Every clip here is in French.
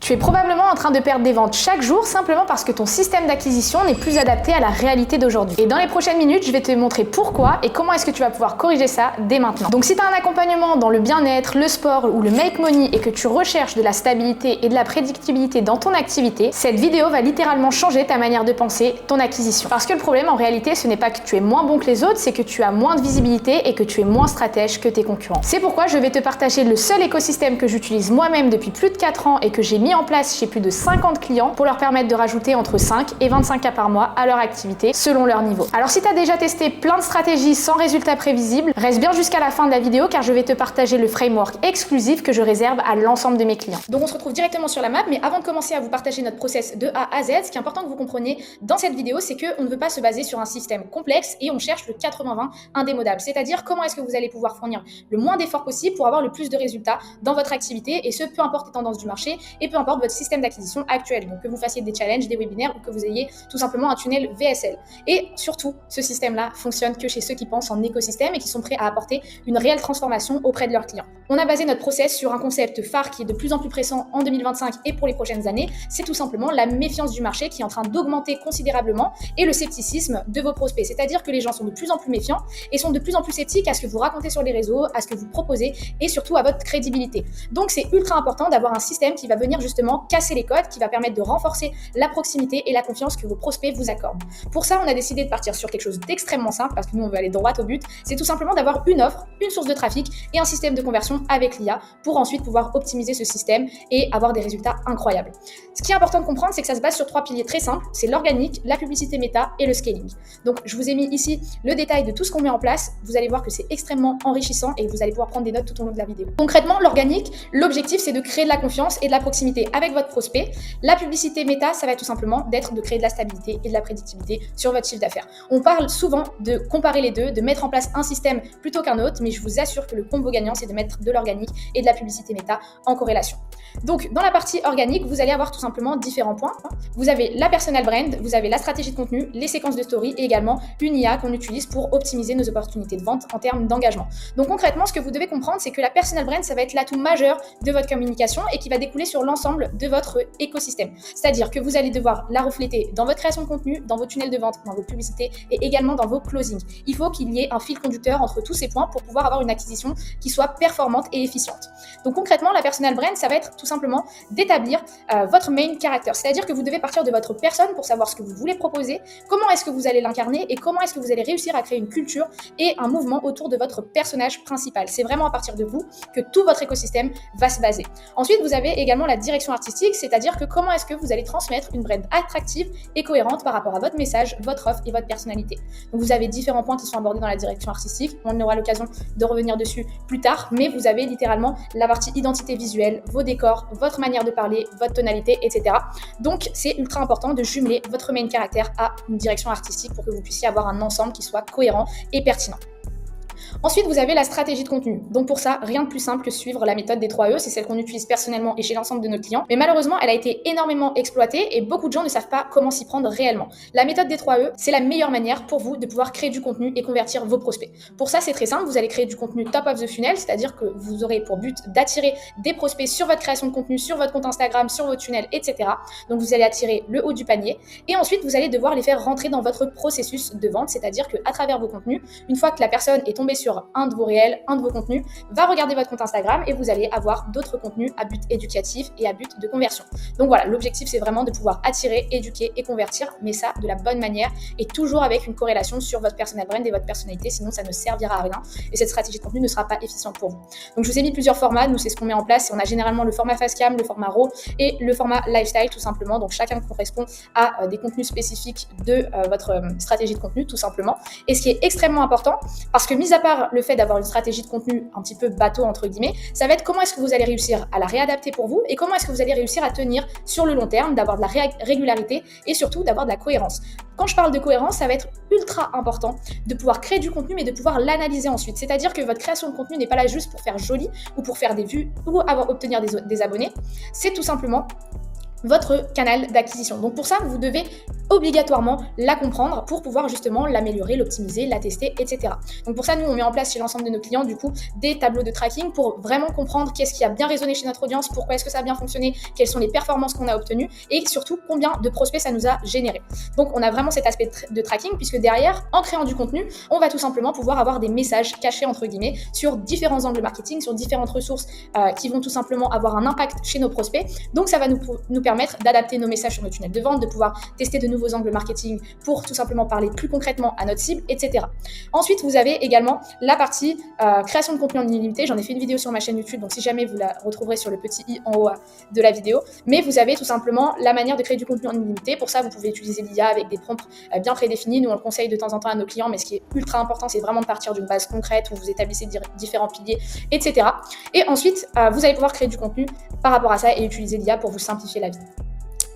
Tu es probablement en train de perdre des ventes chaque jour simplement parce que ton système d'acquisition n'est plus adapté à la réalité d'aujourd'hui. Et dans les prochaines minutes, je vais te montrer pourquoi et comment est-ce que tu vas pouvoir corriger ça dès maintenant. Donc si tu as un accompagnement dans le bien-être, le sport ou le make money et que tu recherches de la stabilité et de la prédictibilité dans ton activité, cette vidéo va littéralement changer ta manière de penser, ton acquisition. Parce que le problème en réalité, ce n'est pas que tu es moins bon que les autres, c'est que tu as moins de visibilité et que tu es moins stratège que tes concurrents. C'est pourquoi je vais te partager le seul écosystème que j'utilise moi-même depuis plus de 4 ans et que j'ai mis en place chez plus de 50 clients pour leur permettre de rajouter entre 5 et 25 cas par mois à leur activité selon leur niveau. Alors si tu as déjà testé plein de stratégies sans résultats prévisibles, reste bien jusqu'à la fin de la vidéo car je vais te partager le framework exclusif que je réserve à l'ensemble de mes clients. Donc on se retrouve directement sur la map, mais avant de commencer à vous partager notre process de A à Z, ce qui est important que vous compreniez dans cette vidéo, c'est qu'on ne veut pas se baser sur un système complexe et on cherche le 80-20 indémodable, c'est-à-dire comment est-ce que vous allez pouvoir fournir le moins d'efforts possible pour avoir le plus de résultats dans votre activité, et ce peu importe les tendances du marché et peu importe votre système d'acquisition actuel, donc que vous fassiez des challenges, des webinaires ou que vous ayez tout simplement un tunnel VSL. Et surtout, ce système-là fonctionne que chez ceux qui pensent en écosystème et qui sont prêts à apporter une réelle transformation auprès de leurs clients. On a basé notre process sur un concept phare qui est de plus en plus pressant en 2025 et pour les prochaines années, c'est tout simplement la méfiance du marché qui est en train d'augmenter considérablement et le scepticisme de vos prospects, c'est-à-dire que les gens sont de plus en plus méfiants et sont de plus en plus sceptiques à ce que vous racontez sur les réseaux, à ce que vous proposez et surtout à votre crédibilité. Donc c'est ultra important d'avoir un système qui va venir justement casser les codes, qui va permettre de renforcer la proximité et la confiance que vos prospects vous accordent. Pour ça, on a décidé de partir sur quelque chose d'extrêmement simple parce que nous on veut aller droit au but, c'est tout simplement d'avoir une offre, une source de trafic et un système de conversion avec l'IA pour ensuite pouvoir optimiser ce système et avoir des résultats incroyables. Ce qui est important de comprendre, c'est que ça se base sur 3 piliers très simples, c'est l'organique, la publicité méta et le scaling. Donc je vous ai mis ici le détail de tout ce qu'on met en place, vous allez voir que c'est extrêmement enrichissant et vous allez pouvoir prendre des notes tout au long de la vidéo. Concrètement, l'organique, l'objectif c'est de créer de la confiance et de la proximité avec votre prospect. La publicité méta, ça va être tout simplement de créer de la stabilité et de la prédictibilité sur votre chiffre d'affaires. On parle souvent de comparer les deux, de mettre en place un système plutôt qu'un autre, mais je vous assure que le combo gagnant, c'est de mettre de l'organique et de la publicité méta en corrélation. Donc, dans la partie organique, vous allez avoir tout simplement différents points. Vous avez la personal brand, vous avez la stratégie de contenu, les séquences de story et également une IA qu'on utilise pour optimiser nos opportunités de vente en termes d'engagement. Donc, concrètement, ce que vous devez comprendre, c'est que la personal brand, ça va être l'atout majeur de votre communication et qui va découler sur l'ensemble de votre écosystème. C'est-à-dire que vous allez devoir la refléter dans votre création de contenu, dans vos tunnels de vente, dans vos publicités et également dans vos closings. Il faut qu'il y ait un fil conducteur entre tous ces points pour pouvoir avoir une acquisition qui soit performante et efficiente. Donc concrètement, la personal brand, ça va être tout simplement d'établir votre main character. C'est-à-dire que vous devez partir de votre personne pour savoir ce que vous voulez proposer, comment est-ce que vous allez l'incarner et comment est-ce que vous allez réussir à créer une culture et un mouvement autour de votre personnage principal. C'est vraiment à partir de vous que tout votre écosystème va se baser. Ensuite, vous avez également la direction artistique, c'est-à-dire que comment est-ce que vous allez transmettre une brand attractive et cohérente par rapport à votre message, votre offre et votre personnalité. Donc vous avez différents points qui sont abordés dans la direction artistique, on aura l'occasion de revenir dessus plus tard, mais vous avez littéralement la partie identité visuelle, vos décors, votre manière de parler, votre tonalité, etc. Donc c'est ultra important de jumeler votre main caractère à une direction artistique pour que vous puissiez avoir un ensemble qui soit cohérent et pertinent. Ensuite, vous avez la stratégie de contenu. Donc pour ça, rien de plus simple que suivre la méthode des 3 E, c'est celle qu'on utilise personnellement et chez l'ensemble de nos clients. Mais malheureusement, elle a été énormément exploitée et beaucoup de gens ne savent pas comment s'y prendre réellement. La méthode des 3 E, c'est la meilleure manière pour vous de pouvoir créer du contenu et convertir vos prospects. Pour ça, c'est très simple, vous allez créer du contenu top of the funnel, c'est-à-dire que vous aurez pour but d'attirer des prospects sur votre création de contenu, sur votre compte Instagram, sur votre tunnel, etc. Donc vous allez attirer le haut du panier et ensuite vous allez devoir les faire rentrer dans votre processus de vente, c'est-à-dire qu'à travers vos contenus, une fois que la personne est tombée sur un de vos réels, un de vos contenus, va regarder votre compte Instagram et vous allez avoir d'autres contenus à but éducatif et à but de conversion. Donc voilà, l'objectif c'est vraiment de pouvoir attirer, éduquer et convertir, mais ça de la bonne manière et toujours avec une corrélation sur votre personal brand et votre personnalité, sinon ça ne servira à rien et cette stratégie de contenu ne sera pas efficiente pour vous. Donc je vous ai mis plusieurs formats, nous c'est ce qu'on met en place, on a généralement le format Facecam, le format RAW et le format Lifestyle tout simplement, donc chacun correspond à des contenus spécifiques de votre stratégie de contenu tout simplement. Et ce qui est extrêmement important, parce que mis à part le fait d'avoir une stratégie de contenu un petit peu bateau entre guillemets, ça va être comment est-ce que vous allez réussir à la réadapter pour vous et comment est-ce que vous allez réussir à tenir sur le long terme, d'avoir de la régularité et surtout d'avoir de la cohérence. Quand je parle de cohérence, ça va être ultra important de pouvoir créer du contenu mais de pouvoir l'analyser ensuite. C'est-à-dire que votre création de contenu n'est pas là juste pour faire joli ou pour faire des vues ou obtenir des abonnés. C'est tout simplement votre canal d'acquisition. Donc pour ça, vous devez obligatoirement la comprendre pour pouvoir justement l'améliorer, l'optimiser, la tester, etc. Donc pour ça, nous, on met en place chez l'ensemble de nos clients, du coup, des tableaux de tracking pour vraiment comprendre qu'est-ce qui a bien résonné chez notre audience, pourquoi est-ce que ça a bien fonctionné, quelles sont les performances qu'on a obtenues et surtout combien de prospects ça nous a généré. Donc on a vraiment cet aspect de tracking puisque derrière, en créant du contenu, on va tout simplement pouvoir avoir des messages cachés entre guillemets sur différents angles marketing, sur différentes ressources qui vont tout simplement avoir un impact chez nos prospects. Donc ça va nous permettre d'adapter nos messages sur nos tunnels de vente, de pouvoir tester de nouveaux angles marketing pour tout simplement parler plus concrètement à notre cible, etc. Ensuite, vous avez également la partie création de contenu en illimité. J'en ai fait une vidéo sur ma chaîne YouTube, donc si jamais vous la retrouverez sur le petit i en haut de la vidéo. Mais vous avez tout simplement la manière de créer du contenu en illimité. Pour ça, vous pouvez utiliser l'IA avec des prompts bien prédéfinis. Nous, on le conseille de temps en temps à nos clients, mais ce qui est ultra important, c'est vraiment de partir d'une base concrète où vous établissez différents piliers, etc. Et ensuite, vous allez pouvoir créer du contenu par rapport à ça et utiliser l'IA pour vous simplifier la vie.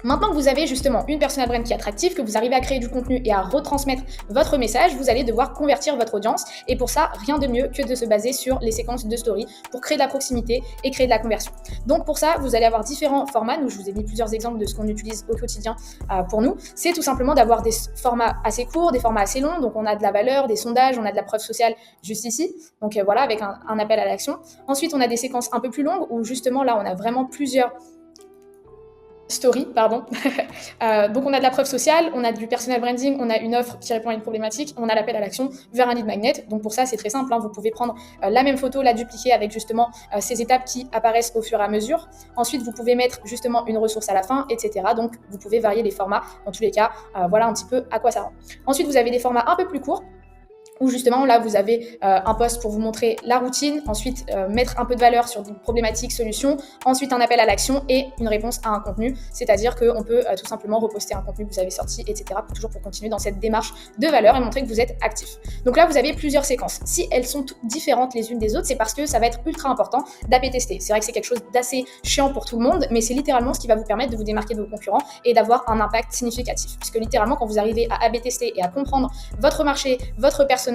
Maintenant que vous avez justement une personal brand qui est attractive, que vous arrivez à créer du contenu et à retransmettre votre message, vous allez devoir convertir votre audience. Et pour ça, rien de mieux que de se baser sur les séquences de story pour créer de la proximité et créer de la conversion. Donc pour ça, vous allez avoir différents formats. Nous, je vous ai mis plusieurs exemples de ce qu'on utilise au quotidien pour nous. C'est tout simplement d'avoir des formats assez courts, des formats assez longs. Donc on a de la valeur, des sondages, on a de la preuve sociale juste ici. Donc voilà, avec un appel à l'action. Ensuite, on a des séquences un peu plus longues où justement là, on a vraiment plusieurs story, pardon. Donc on a de la preuve sociale, on a du personal branding, on a une offre qui répond à une problématique, on a l'appel à l'action vers un lead magnet. Donc pour ça, c'est très simple, hein. Vous pouvez prendre la même photo, la dupliquer avec justement ces étapes qui apparaissent au fur et à mesure. Ensuite, vous pouvez mettre justement une ressource à la fin, etc. Donc vous pouvez varier les formats. Dans tous les cas, voilà un petit peu à quoi ça rend. Ensuite, vous avez des formats un peu plus courts, où justement là vous avez un post pour vous montrer la routine, ensuite mettre un peu de valeur sur des problématiques, solutions, ensuite un appel à l'action et une réponse à un contenu, c'est-à-dire qu'on peut tout simplement reposter un contenu que vous avez sorti, etc. toujours pour continuer dans cette démarche de valeur et montrer que vous êtes actif. Donc là vous avez plusieurs séquences. Si elles sont toutes différentes les unes des autres, c'est parce que ça va être ultra important d'AB tester. C'est vrai que c'est quelque chose d'assez chiant pour tout le monde, mais c'est littéralement ce qui va vous permettre de vous démarquer de vos concurrents et d'avoir un impact significatif. Puisque littéralement quand vous arrivez à AB tester et à comprendre votre marché, votre persona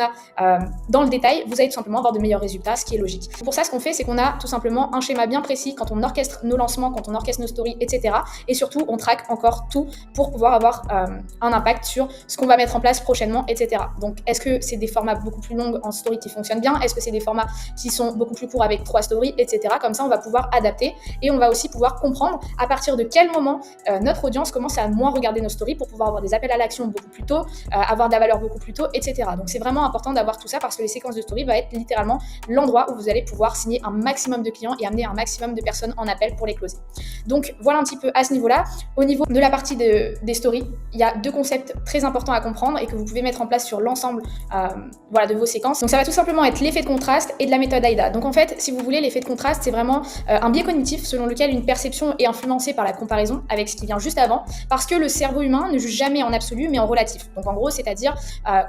dans le détail, vous allez tout simplement avoir de meilleurs résultats, ce qui est logique. Pour ça, ce qu'on fait, c'est qu'on a tout simplement un schéma bien précis quand on orchestre nos lancements, quand on orchestre nos stories, etc. Et surtout, on traque encore tout pour pouvoir avoir un impact sur ce qu'on va mettre en place prochainement, etc. Donc, est-ce que c'est des formats beaucoup plus longs en story qui fonctionnent bien? Est-ce que c'est des formats qui sont beaucoup plus courts avec 3 stories, etc. Comme ça, on va pouvoir adapter et on va aussi pouvoir comprendre à partir de quel moment notre audience commence à moins regarder nos stories pour pouvoir avoir des appels à l'action beaucoup plus tôt, avoir de la valeur beaucoup plus tôt, etc. Donc, c'est vraiment important d'avoir tout ça parce que les séquences de story va être littéralement l'endroit où vous allez pouvoir signer un maximum de clients et amener un maximum de personnes en appel pour les closer. Donc voilà un petit peu à ce niveau-là. Au niveau de la partie des stories, il y a 2 concepts très importants à comprendre et que vous pouvez mettre en place sur l'ensemble de vos séquences. Donc ça va tout simplement être l'effet de contraste et de la méthode AIDA. Donc en fait, si vous voulez, l'effet de contraste, c'est vraiment un biais cognitif selon lequel une perception est influencée par la comparaison avec ce qui vient juste avant, parce que le cerveau humain ne juge jamais en absolu mais en relatif. Donc en gros, c'est-à-dire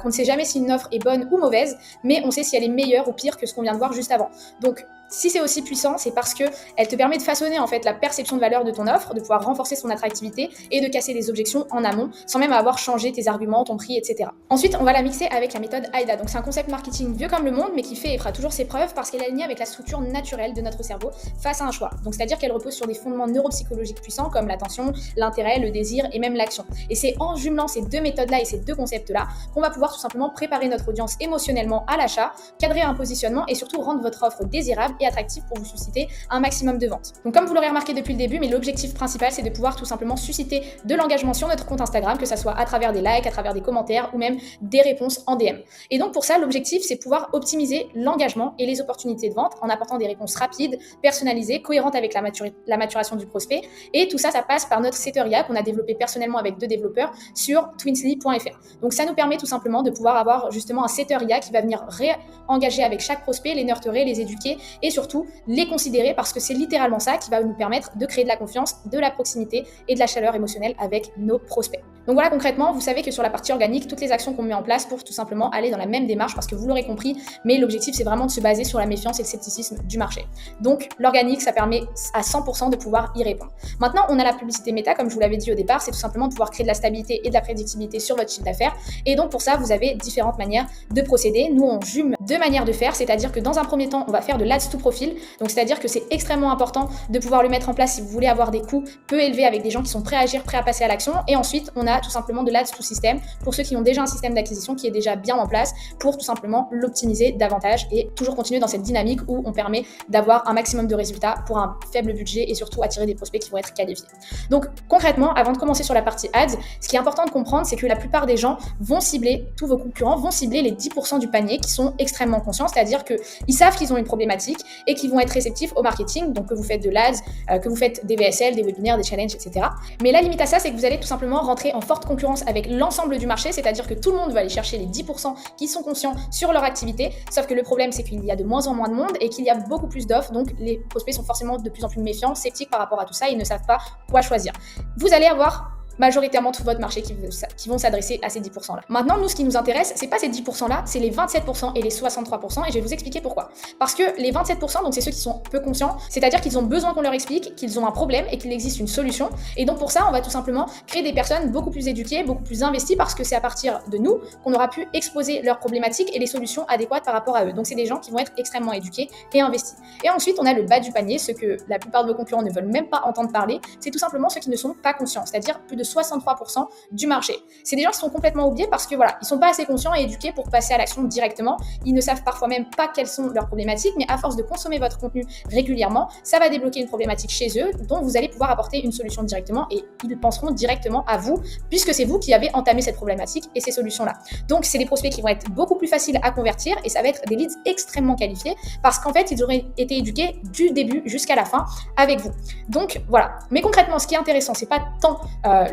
qu'on ne sait jamais si une offre est bonne ou mauvaise, mais on sait si elle est meilleure ou pire que ce qu'on vient de voir juste avant. Donc si c'est aussi puissant, c'est parce que elle te permet de façonner en fait la perception de valeur de ton offre, de pouvoir renforcer son attractivité et de casser des objections en amont sans même avoir changé tes arguments, ton prix, etc. Ensuite, on va la mixer avec la méthode AIDA. Donc c'est un concept marketing vieux comme le monde, mais qui fait et fera toujours ses preuves parce qu'elle est alignée avec la structure naturelle de notre cerveau face à un choix. Donc c'est-à-dire qu'elle repose sur des fondements neuropsychologiques puissants comme l'attention, l'intérêt, le désir et même l'action. Et c'est en jumelant ces 2 méthodes-là et ces 2 concepts-là qu'on va pouvoir tout simplement préparer notre audience émotionnellement à l'achat, cadrer un positionnement et surtout rendre votre offre désirable et attractif pour vous susciter un maximum de ventes. Donc comme vous l'aurez remarqué depuis le début, mais l'objectif principal c'est de pouvoir tout simplement susciter de l'engagement sur notre compte Instagram, que ça soit à travers des likes, à travers des commentaires ou même des réponses en DM. Et donc pour ça, l'objectif c'est pouvoir optimiser l'engagement et les opportunités de vente en apportant des réponses rapides, personnalisées, cohérentes avec la maturation du prospect. Et tout ça, ça passe par notre setter IA qu'on a développé personnellement avec 2 développeurs sur twinsly.fr. Donc ça nous permet tout simplement de pouvoir avoir justement un setter IA qui va venir réengager avec chaque prospect, les nurturer, les éduquer et surtout les considérer, parce que c'est littéralement ça qui va nous permettre de créer de la confiance, de la proximité et de la chaleur émotionnelle avec nos prospects. Donc voilà, concrètement, vous savez que sur la partie organique, toutes les actions qu'on met en place pour tout simplement aller dans la même démarche, parce que vous l'aurez compris, mais l'objectif c'est vraiment de se baser sur la méfiance et le scepticisme du marché. Donc l'organique, ça permet à 100% de pouvoir y répondre. Maintenant, on a la publicité méta, comme je vous l'avais dit au départ, c'est tout simplement de pouvoir créer de la stabilité et de la prédictibilité sur votre chiffre d'affaires. Et donc pour ça, vous avez différentes manières de procéder. Nous, on jume deux manières de faire, c'est-à-dire que dans un premier temps, on va faire de l'Ads to Profil. Donc c'est-à-dire que c'est extrêmement important de pouvoir le mettre en place si vous voulez avoir des coûts peu élevés avec des gens qui sont prêts à agir, prêts à passer à l'action. Et ensuite, on a tout simplement de l'Ads to System pour ceux qui ont déjà un système d'acquisition qui est déjà bien en place pour tout simplement l'optimiser davantage et toujours continuer dans cette dynamique où on permet d'avoir un maximum de résultats pour un faible budget et surtout attirer des prospects qui vont être qualifiés. Donc concrètement, avant de commencer sur la partie Ads, ce qui est important de comprendre, c'est que la plupart des gens vont cibler, tous vos concurrents vont cibler les 10% du panier qui sont extrêmement conscients, c'est-à-dire qu'ils savent qu'ils ont une problématique et qu'ils vont être réceptifs au marketing, donc que vous faites de l'Ads, que vous faites des VSL, des webinaires, des challenges, etc. Mais la limite à ça, c'est que vous allez tout simplement rentrer en forte concurrence avec l'ensemble du marché, c'est-à-dire que tout le monde va aller chercher les 10% qui sont conscients sur leur activité, sauf que le problème, c'est qu'il y a de moins en moins de monde et qu'il y a beaucoup plus d'offres, donc les prospects sont forcément de plus en plus méfiants, sceptiques par rapport à tout ça, ils ne savent pas quoi choisir. Vous allez avoir majoritairement tout votre marché qui vont s'adresser à ces 10% là. Maintenant, nous, ce qui nous intéresse, c'est pas ces 10% là, c'est les 27% et les 63%, et je vais vous expliquer pourquoi. Parce que les 27%, donc c'est ceux qui sont peu conscients, c'est-à-dire qu'ils ont besoin qu'on leur explique qu'ils ont un problème et qu'il existe une solution, et donc pour ça, on va tout simplement créer des personnes beaucoup plus éduquées, beaucoup plus investies, parce que c'est à partir de nous qu'on aura pu exposer leurs problématiques et les solutions adéquates par rapport à eux. Donc c'est des gens qui vont être extrêmement éduqués et investis. Et ensuite, on a le bas du panier, ceux que la plupart de vos concurrents ne veulent même pas entendre parler, c'est tout simplement ceux qui ne sont pas conscients, c'est-à-dire plus de 63% du marché. C'est des gens qui sont complètement oubliés parce que voilà, ils sont pas assez conscients et éduqués pour passer à l'action directement. Ils ne savent parfois même pas quelles sont leurs problématiques, mais à force de consommer votre contenu régulièrement, ça va débloquer une problématique chez eux dont vous allez pouvoir apporter une solution directement et ils penseront directement à vous puisque c'est vous qui avez entamé cette problématique et ces solutions-là. Donc c'est des prospects qui vont être beaucoup plus faciles à convertir et ça va être des leads extrêmement qualifiés parce qu'en fait, ils auraient été éduqués du début jusqu'à la fin avec vous. Donc voilà. Mais concrètement, ce qui est intéressant, c'est pas tant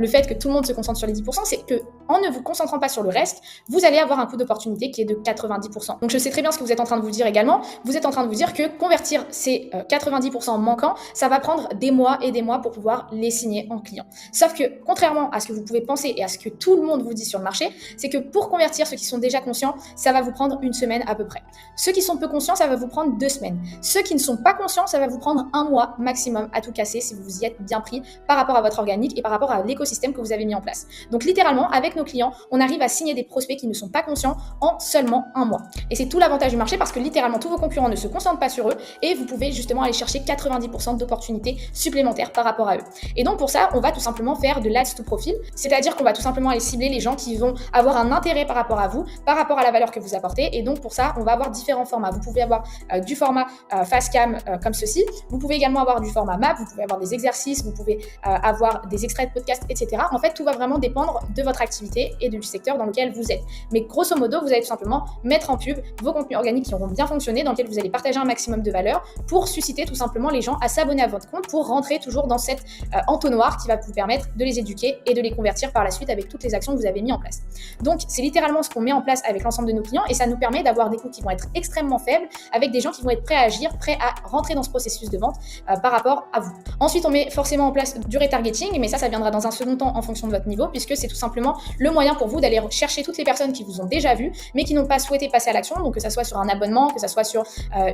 le fait que tout le monde se concentre sur les 10%, c'est que en ne vous concentrant pas sur le reste, vous allez avoir un coût d'opportunité qui est de 90%. Donc je sais très bien ce que vous êtes en train de vous dire également. Vous êtes en train de vous dire que convertir ces 90% manquants, ça va prendre des mois et des mois pour pouvoir les signer en client. Sauf que contrairement à ce que vous pouvez penser et à ce que tout le monde vous dit sur le marché, c'est que pour convertir ceux qui sont déjà conscients, ça va vous prendre une semaine à peu près. Ceux qui sont peu conscients, ça va vous prendre 2 semaines. Ceux qui ne sont pas conscients, ça va vous prendre 1 mois maximum à tout casser si vous vous y êtes bien pris par rapport à votre organique et par rapport à l'écosystème que vous avez mis en place. Donc littéralement, avec nos clients, on arrive à signer des prospects qui ne sont pas conscients en seulement 1 mois. Et c'est tout l'avantage du marché parce que littéralement, tous vos concurrents ne se concentrent pas sur eux et vous pouvez justement aller chercher 90% d'opportunités supplémentaires par rapport à eux. Et donc pour ça, on va tout simplement faire de l'Ads to Profil, c'est-à-dire qu'on va tout simplement aller cibler les gens qui vont avoir un intérêt par rapport à vous, par rapport à la valeur que vous apportez. Et donc pour ça, on va avoir différents formats. Vous pouvez avoir du format Fastcam comme ceci. Vous pouvez également avoir du format map, vous pouvez avoir des exercices, vous pouvez avoir des extraits de podcasts, etc. En fait, tout va vraiment dépendre de votre activité et du secteur dans lequel vous êtes. Mais grosso modo, vous allez tout simplement mettre en pub vos contenus organiques qui auront bien fonctionné, dans lesquels vous allez partager un maximum de valeur pour susciter tout simplement les gens à s'abonner à votre compte, pour rentrer toujours dans cet entonnoir qui va vous permettre de les éduquer et de les convertir par la suite avec toutes les actions que vous avez mis en place. Donc, c'est littéralement ce qu'on met en place avec l'ensemble de nos clients et ça nous permet d'avoir des coûts qui vont être extrêmement faibles avec des gens qui vont être prêts à agir, prêts à rentrer dans ce processus de vente par rapport à vous. Ensuite, on met forcément en place du retargeting, mais ça viendra dans un second temps en fonction de votre niveau, puisque c'est tout simplement le moyen pour vous d'aller chercher toutes les personnes qui vous ont déjà vu, mais qui n'ont pas souhaité passer à l'action, donc que ça soit sur un abonnement, que ça soit sur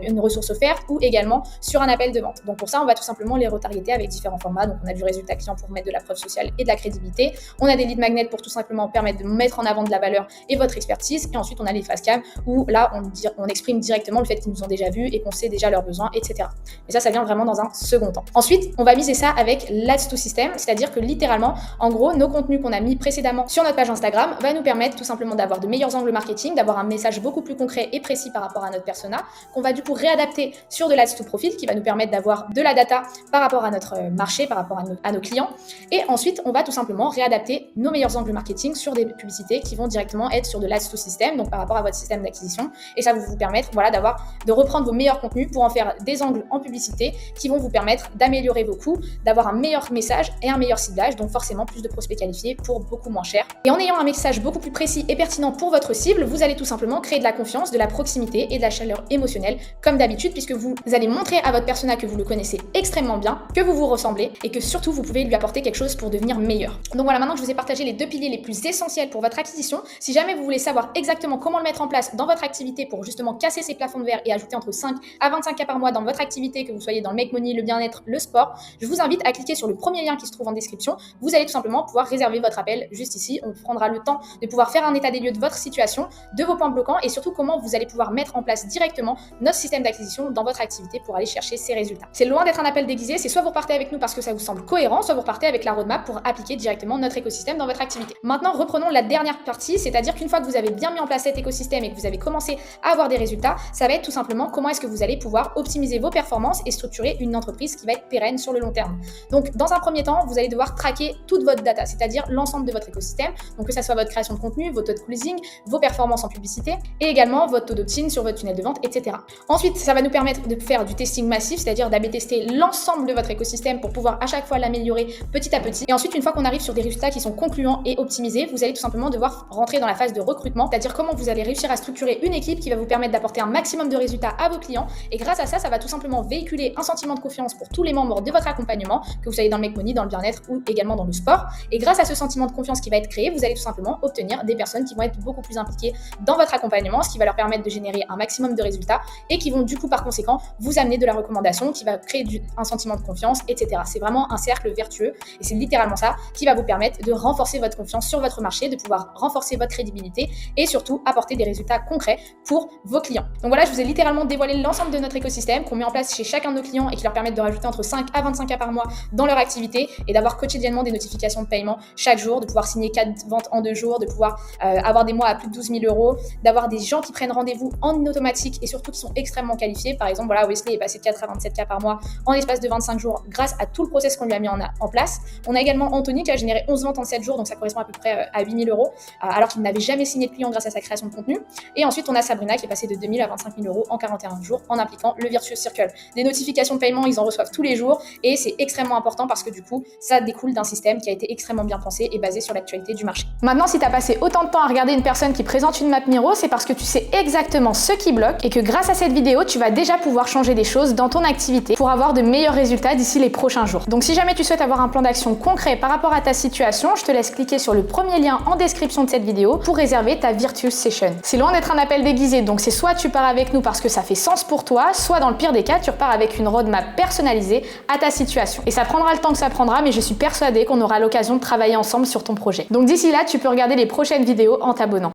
une ressource offerte ou également sur un appel de vente. Donc pour ça, on va tout simplement les retargeter avec différents formats. Donc on a du résultat client pour mettre de la preuve sociale et de la crédibilité. On a des leads magnets pour tout simplement permettre de mettre en avant de la valeur et votre expertise. Et ensuite, on a les Fastcam où là, on exprime directement le fait qu'ils nous ont déjà vus et qu'on sait déjà leurs besoins, etc. Mais ça vient vraiment dans un second temps. Ensuite, on va miser ça avec l'Ads to System, c'est-à-dire que littéralement, en gros, nos contenus qu'on a mis précédemment sur notre page Instagram va nous permettre tout simplement d'avoir de meilleurs angles marketing, d'avoir un message beaucoup plus concret et précis par rapport à notre persona, qu'on va du coup réadapter sur de l'Ads to Profil qui va nous permettre d'avoir de la data par rapport à notre marché, par rapport à nos clients. Et ensuite, on va tout simplement réadapter nos meilleurs angles marketing sur des publicités qui vont directement être sur de l'Ads to System, donc par rapport à votre système d'acquisition. Et ça va vous permettre de reprendre vos meilleurs contenus pour en faire des angles en publicité qui vont vous permettre d'améliorer vos coûts, d'avoir un meilleur message et un meilleur ciblage, donc forcément plus de prospects qualifiés pour beaucoup moins cher Et en ayant un message beaucoup plus précis et pertinent pour votre cible, vous allez tout simplement créer de la confiance, de la proximité et de la chaleur émotionnelle comme d'habitude, puisque vous allez montrer à votre persona que vous le connaissez extrêmement bien, que vous vous ressemblez et que surtout vous pouvez lui apporter quelque chose pour devenir meilleur. Donc voilà, maintenant que je vous ai partagé les 2 piliers les plus essentiels pour votre acquisition, si jamais vous voulez savoir exactement comment le mettre en place dans votre activité pour justement casser ces plafonds de verre et ajouter entre 5 à 25 cas par mois dans votre activité, que vous soyez dans le make money, le bien-être, le sport, je vous invite à cliquer sur le premier lien qui se trouve en description. Vous allez tout simplement pouvoir réserver votre appel juste ici. On prendra le temps de pouvoir faire un état des lieux de votre situation, de vos points bloquants et surtout comment vous allez pouvoir mettre en place directement notre système d'acquisition dans votre activité pour aller chercher ces résultats. C'est loin d'être un appel déguisé, c'est soit vous partez avec nous parce que ça vous semble cohérent, soit vous partez avec la roadmap pour appliquer directement notre écosystème dans votre activité. Maintenant, reprenons la dernière partie, c'est-à-dire qu'une fois que vous avez bien mis en place cet écosystème et que vous avez commencé à avoir des résultats, ça va être tout simplement comment est-ce que vous allez pouvoir optimiser vos performances et structurer une entreprise qui va être pérenne sur le long terme. Donc, dans un premier temps, vous allez devoir traquer toute votre data, c'est-à-dire l'ensemble de votre écosystème, donc que ça soit votre création de contenu, vos taux de closing, vos performances en publicité et également votre taux d'opt-in sur votre tunnel de vente, etc. Ensuite, ça va nous permettre de faire du testing massif, c'est-à-dire d'AB tester l'ensemble de votre écosystème pour pouvoir à chaque fois l'améliorer petit à petit. Et ensuite, une fois qu'on arrive sur des résultats qui sont concluants et optimisés, vous allez tout simplement devoir rentrer dans la phase de recrutement, c'est-à-dire comment vous allez réussir à structurer une équipe qui va vous permettre d'apporter un maximum de résultats à vos clients. Et grâce à ça, ça va tout simplement véhiculer un sentiment de confiance pour tous les membres de votre accompagnement, que vous soyez dans le make money, dans le bien-être ou également dans le sport. Et grâce à ce sentiment de confiance qui va être créé, vous allez tout simplement obtenir des personnes qui vont être beaucoup plus impliquées dans votre accompagnement, ce qui va leur permettre de générer un maximum de résultats et qui vont du coup par conséquent vous amener de la recommandation qui va créer un sentiment de confiance, etc. C'est vraiment un cercle vertueux et c'est littéralement ça qui va vous permettre de renforcer votre confiance sur votre marché, de pouvoir renforcer votre crédibilité et surtout apporter des résultats concrets pour vos clients. Donc voilà, je vous ai littéralement dévoilé l'ensemble de notre écosystème qu'on met en place chez chacun de nos clients et qui leur permettent de rajouter entre 5 à 25 cas par mois dans leur activité et d'avoir quotidiennement des notifications de paiement chaque jour, de pouvoir signer 4 ventes en 2 jours, de pouvoir avoir des mois à plus de 12 000 euros, d'avoir des gens qui prennent rendez-vous en automatique et surtout qui sont extrêmement qualifiés. Par exemple, voilà, Wesley est passé de 4 à 27 cas par mois en l'espace de 25 jours grâce à tout le process qu'on lui a mis en place. On a également Anthony qui a généré 11 ventes en 7 jours, donc ça correspond à peu près à 8 000 euros, alors qu'il n'avait jamais signé de client grâce à sa création de contenu. Et ensuite, on a Sabrina qui est passée de 2 000 à 25 000 euros en 41 jours en appliquant le Virtuous Circle. Des notifications de paiement, ils en reçoivent tous les jours et c'est extrêmement important parce que du coup, ça découle d'un système qui a été extrêmement bien pensé et basé sur l'actualité du marché. Maintenant, si tu as passé autant de temps à regarder une personne qui présente une map Miro, c'est parce que tu sais exactement ce qui bloque et que grâce à cette vidéo, tu vas déjà pouvoir changer des choses dans ton activité pour avoir de meilleurs résultats d'ici les prochains jours. Donc si jamais tu souhaites avoir un plan d'action concret par rapport à ta situation, je te laisse cliquer sur le premier lien en description de cette vidéo pour réserver ta Virtuous Session. C'est loin d'être un appel déguisé, donc c'est soit tu pars avec nous parce que ça fait sens pour toi, soit dans le pire des cas, tu repars avec une roadmap personnalisée à ta situation. Et ça prendra le temps que ça prendra, mais je suis persuadée qu'on aura l'occasion de travailler ensemble sur ton projet. Donc d'ici là, tu peux regarder les prochaines vidéos en t'abonnant.